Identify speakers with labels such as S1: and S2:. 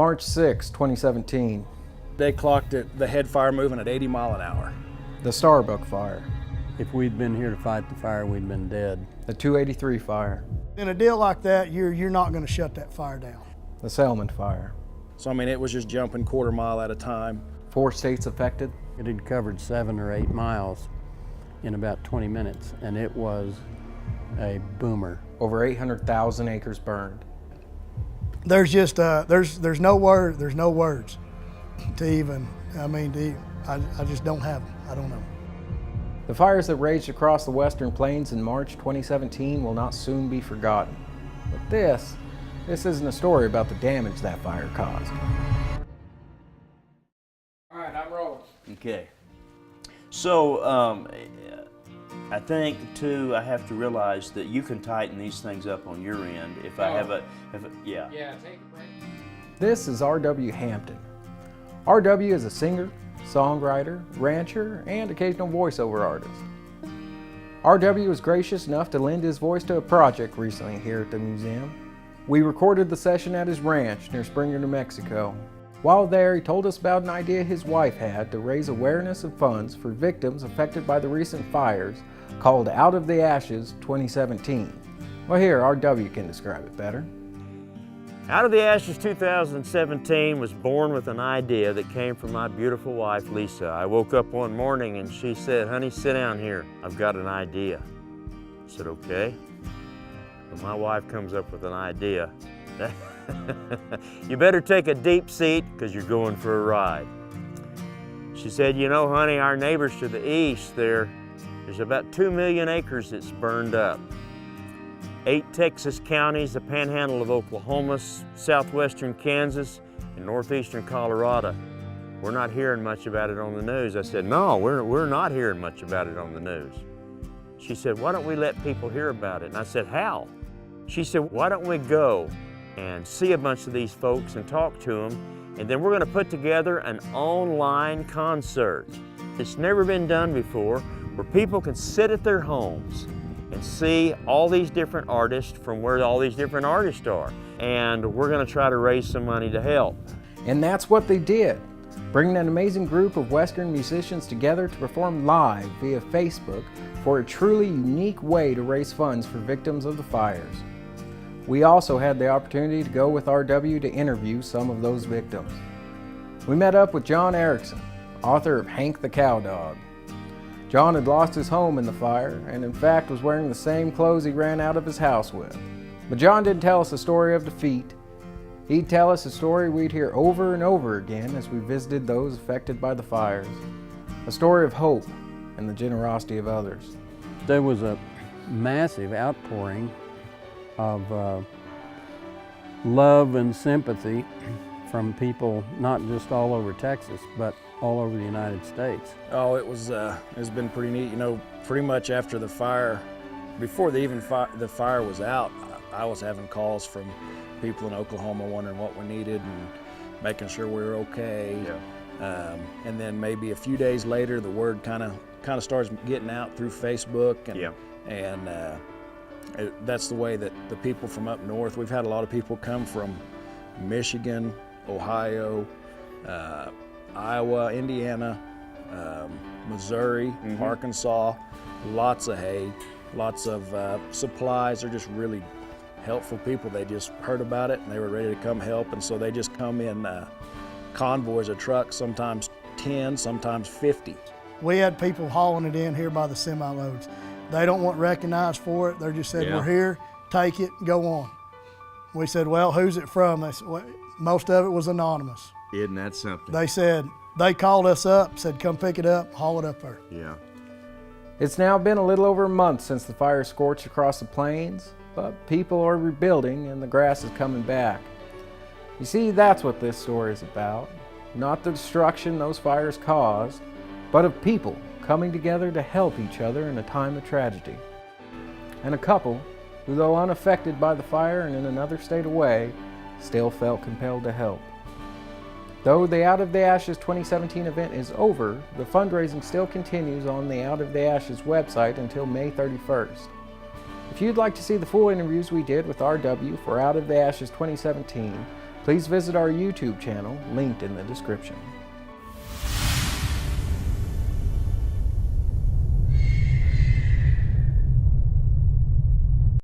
S1: March 6, 2017.
S2: They clocked it, the head fire moving at 80 mile an hour.
S1: The Starbuck fire.
S3: If we'd been here to fight the fire, we'd been dead.
S1: The 283 fire.
S4: In a deal like that, you're not going to shut that fire down.
S1: The Selman fire.
S2: So I mean, it was just jumping quarter mile at a time.
S1: 4 states affected.
S3: It had covered 7 or 8 miles in about 20 minutes, and it was a boomer.
S1: Over 800,000 acres burned.
S4: There's just there's no words to even. I just don't have them. I don't know.
S1: The fires that raged across the western plains in March 2017 will not soon be forgotten. But this isn't a story about the damage that fire caused. All right, I'm rolling.
S5: Okay. So I think too, I have to realize that you can tighten these things up on your end if I have yeah.
S1: Yeah, take a break. This is R.W. Hampton. R.W. is a singer, songwriter, rancher, and occasional voiceover artist. R.W. was gracious enough to lend his voice to a project recently here at the museum. We recorded the session at his ranch near Springer, New Mexico. While there, he told us about an idea his wife had to raise awareness of funds for victims affected by the recent fires called Out of the Ashes 2017. Well, here, R.W. can describe it better.
S5: Out of the Ashes 2017 was born with an idea that came from my beautiful wife, Lisa. I woke up one morning and she said, "Honey, sit down here. I've got an idea." I said, "Okay." When my wife comes up with an idea, you better take a deep seat because you're going for a ride. She said, "You know, honey, our neighbors to the east, there's about 2 million acres that's burned up. 8 Texas counties, the panhandle of Oklahoma, southwestern Kansas, and northeastern Colorado. We're not hearing much about it on the news." I said, "No, we're not hearing much about it on the news." She said, "Why don't we let people hear about it?" And I said, "How?" She said, "Why don't we go and see a bunch of these folks and talk to them, and then we're going to put together an online concert. It's never been done before, where people can sit at their homes and see all these different artists from where all these different artists are. And we're going to try to raise some money to help."
S1: And that's what they did, bringing an amazing group of Western musicians together to perform live via Facebook for a truly unique way to raise funds for victims of the fires. We also had the opportunity to go with R.W. to interview some of those victims. We met up with John Erickson, author of Hank the Cowdog. John had lost his home in the fire and in fact was wearing the same clothes he ran out of his house with. But John didn't tell us a story of defeat. He'd tell us a story we'd hear over and over again as we visited those affected by the fires. A story of hope and the generosity of others.
S3: There was a massive outpouring of love and sympathy from people not just all over Texas, but all over the United States.
S2: Oh, it's been pretty neat. You know, pretty much after the fire, before the fire was out, I was having calls from people in Oklahoma wondering what we needed and making sure we were okay. Yeah. And then maybe a few days later, the word kind of starts getting out through Facebook, and yeah. That's the way that the people from up north. We've had a lot of people come from Michigan, Ohio, Iowa, Indiana, Missouri, Arkansas. Lots of hay, lots of supplies. They're just really helpful people. They just heard about it and they were ready to come help, and so they just come in convoys of trucks, sometimes 10, sometimes 50.
S4: We had people hauling it in here by the semi-loads. They don't want recognized for it. They just said, "We're here, take it, go on." We said, "Well, who's it from?" They said, well, most of it was anonymous.
S6: Isn't that something?
S4: They said, they called us up, said, "Come pick it up, haul it up there."
S6: Yeah.
S1: It's now been a little over a month since the fire scorched across the plains, but people are rebuilding and the grass is coming back. You see, that's what this story is about. Not the destruction those fires caused, but of people coming together to help each other in a time of tragedy. And a couple who, though unaffected by the fire and in another state away, still felt compelled to help. Though the Out of the Ashes 2017 event is over, the fundraising still continues on the Out of the Ashes website until May 31st. If you'd like to see the full interviews we did with R.W. for Out of the Ashes 2017, Please visit our YouTube channel linked in the description.